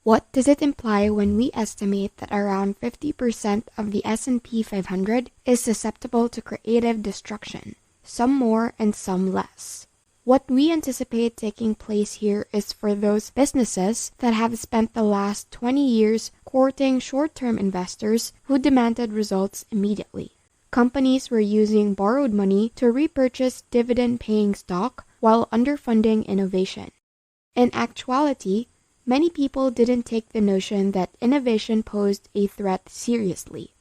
What does it imply when we estimate that around 50% of the S&P 500 is susceptible to creative destruction, some more and some less? What we anticipate taking place here is for those businesses that have spent the last 20 years courting short-term investors who demanded results immediately. Companies were using borrowed money to repurchase dividend-paying stock while underfunding innovation. In actuality, many people didn't take the notion that innovation posed a threat seriously.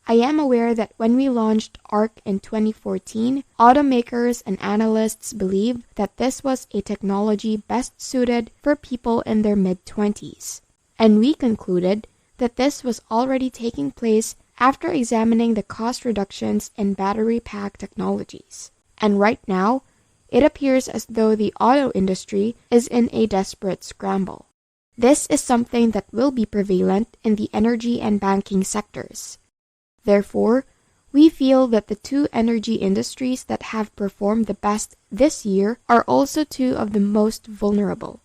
I am aware that when we launched ARC in 2014, automakers and analysts believed that this was a technology best suited for people in their mid-20s. And we concluded that this was already taking place after examining the cost reductions in battery pack technologies. And right now, it appears as though the auto industry is in a desperate scramble. This is something that will be prevalent in the energy and banking sectors. Therefore, we feel that the two energy industries that have performed the best this year are also two of the most vulnerable.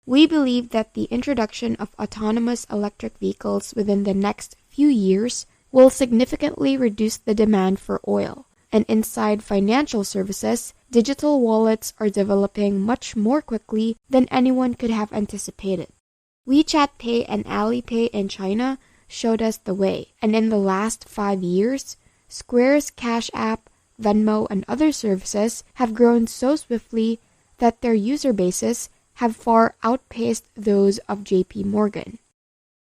We believe that the introduction of autonomous electric vehicles within the next few years will significantly reduce the demand for oil. And inside financial services, digital wallets are developing much more quickly than anyone could have anticipated. WeChat Pay and Alipay in China showed us the way, and in the last 5 years, Square's Cash App, Venmo, and other services have grown so swiftly that their user bases have far outpaced those of JP Morgan.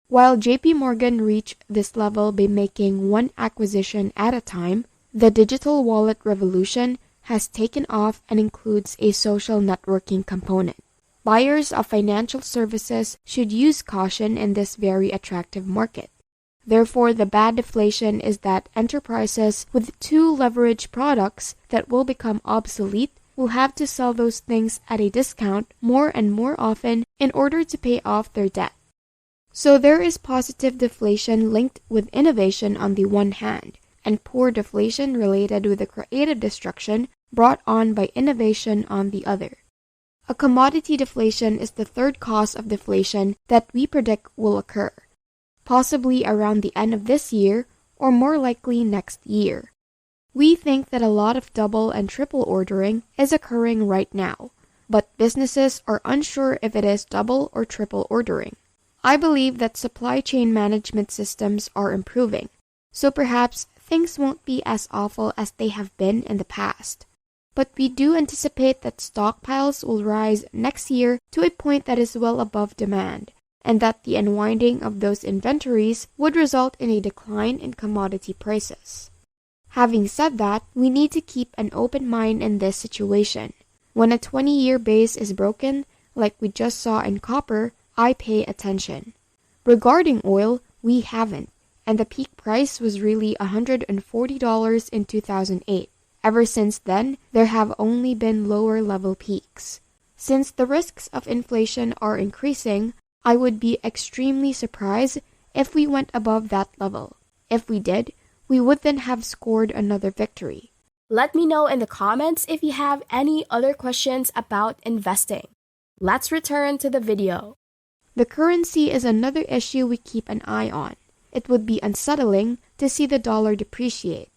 While JP Morgan reached this level by making one acquisition at a time, the digital wallet revolution has taken off and includes a social networking component. Buyers of financial services should use caution in this very attractive market. Therefore, the bad deflation is that enterprises with too leveraged products that will become obsolete will have to sell those things at a discount more and more often in order to pay off their debt. So there is positive deflation linked with innovation on the one hand, and poor deflation related with the creative destruction brought on by innovation on the other. A commodity deflation is the third cause of deflation that we predict will occur, possibly around the end of this year or more likely next year. We think that a lot of double and triple ordering is occurring right now, but businesses are unsure if it is double or triple ordering. I believe that supply chain management systems are improving, so perhaps things won't be as awful as they have been in the past. But we do anticipate that stockpiles will rise next year to a point that is well above demand, and that the unwinding of those inventories would result in a decline in commodity prices. Having said that, we need to keep an open mind in this situation. When a 20-year base is broken, like we just saw in copper, I pay attention. Regarding oil, we haven't, and the peak price was really $140 in 2008. Ever since then, there have only been lower level peaks. Since the risks of inflation are increasing, I would be extremely surprised if we went above that level. If we did, we would then have scored another victory. Let me know in the comments if you have any other questions about investing. Let's return to the video. The currency is another issue we keep an eye on. It would be unsettling to see the dollar depreciate.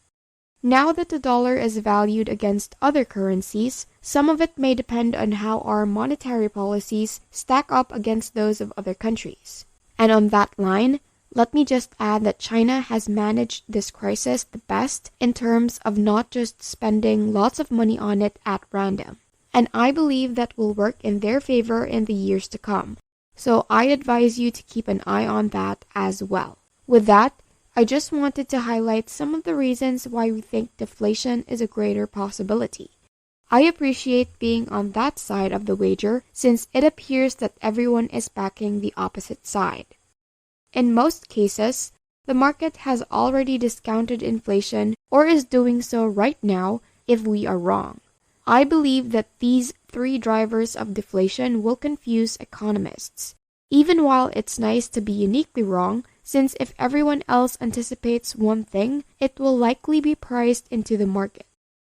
Now that the dollar is valued against other currencies, some of it may depend on how our monetary policies stack up against those of other countries. And on that line, let me just add that China has managed this crisis the best in terms of not just spending lots of money on it at random. And I believe that will work in their favor in the years to come. So I advise you to keep an eye on that as well. With that, I just wanted to highlight some of the reasons why we think deflation is a greater possibility. I appreciate being on that side of the wager since it appears that everyone is backing the opposite side. In most cases, the market has already discounted inflation or is doing so right now if we are wrong. I believe that these three drivers of deflation will confuse economists, even while it's nice to be uniquely wrong, since if everyone else anticipates one thing, it will likely be priced into the market.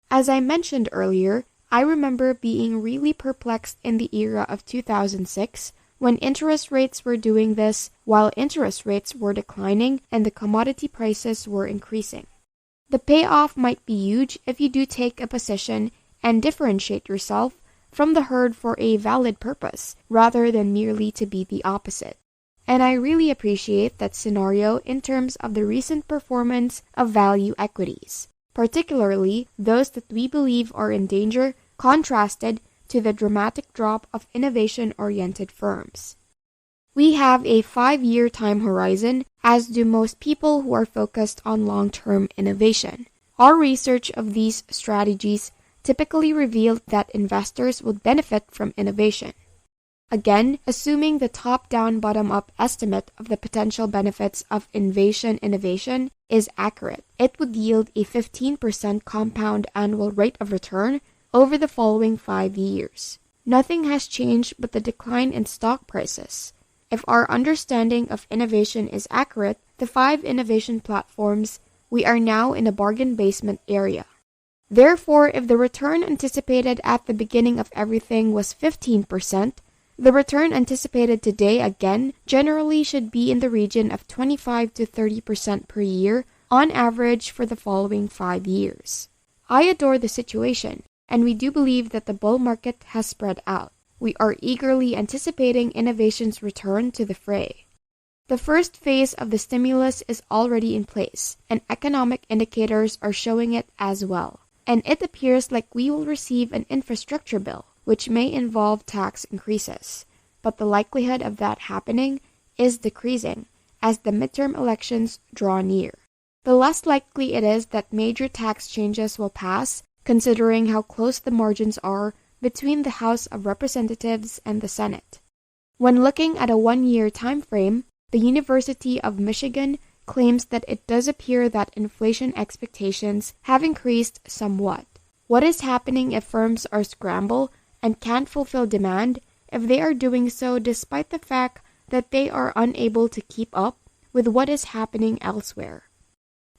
As I mentioned earlier, I remember being really perplexed in the era of 2006 when interest rates were doing this while interest rates were declining and the commodity prices were increasing. The payoff might be huge if you do take a position and differentiate yourself from the herd for a valid purpose, rather than merely to be the opposite. And I really appreciate that scenario in terms of the recent performance of value equities, particularly those that we believe are in danger, contrasted to the dramatic drop of innovation-oriented firms. We have a 5-year time horizon, as do most people who are focused on long-term innovation. Our research of these strategies typically revealed that investors would benefit from innovation. Again, assuming the top-down bottom-up estimate of the potential benefits of innovation is accurate, it would yield a 15% compound annual rate of return over the following 5 years. Nothing has changed but the decline in stock prices. If our understanding of innovation is accurate, the 5 innovation platforms, we are now in a bargain basement area. Therefore, if the return anticipated at the beginning of everything was 15%, the return anticipated today again generally should be in the region of 25 to 30% per year on average for the following 5 years. I adore the situation, and we do believe that the bull market has spread out. We are eagerly anticipating innovation's return to the fray. The first phase of the stimulus is already in place, and economic indicators are showing it as well. And it appears like we will receive an infrastructure bill, which may involve tax increases. But the likelihood of that happening is decreasing as the midterm elections draw near. The less likely it is that major tax changes will pass, considering how close the margins are between the House of Representatives and the Senate. When looking at a 1-year time frame, the University of Michigan claims that it does appear that inflation expectations have increased somewhat. What is happening if firms are scrambled and can't fulfill demand, if they are doing so despite the fact that they are unable to keep up with what is happening elsewhere?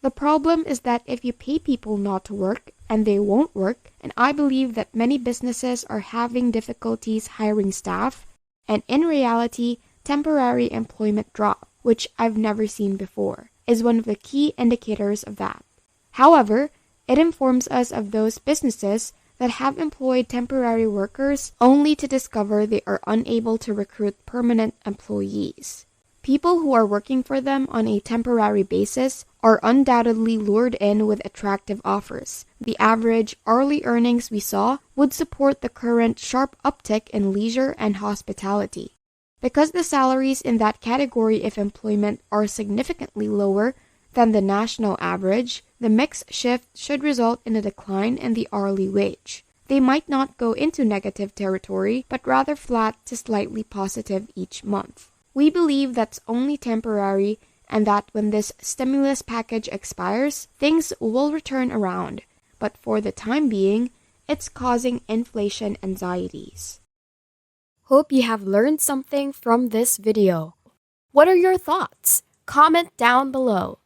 The problem is that if you pay people not to work, and they won't work, and I believe that many businesses are having difficulties hiring staff, and in reality, temporary employment drop, which I've never seen before, is one of the key indicators of that. However, it informs us of those businesses that have employed temporary workers only to discover they are unable to recruit permanent employees. People who are working for them on a temporary basis are undoubtedly lured in with attractive offers. The average hourly earnings we saw would support the current sharp uptick in leisure and hospitality. Because the salaries in that category of employment are significantly lower than the national average, the mix shift should result in a decline in the hourly wage. They might not go into negative territory, but rather flat to slightly positive each month. We believe that's only temporary and that when this stimulus package expires, things will return around. But for the time being, it's causing inflation anxieties. Hope you have learned something from this video. What are your thoughts? Comment down below.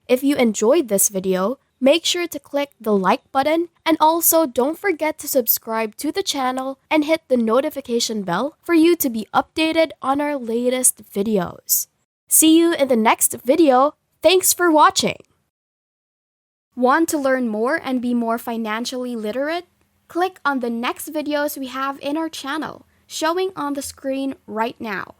If you enjoyed this video, make sure to click the like button, and also don't forget to subscribe to the channel and hit the notification bell for you to be updated on our latest videos. See you in the next video. Thanks for watching. Want to learn more and be more financially literate? Click on the next videos we have in our channel, showing on the screen right now.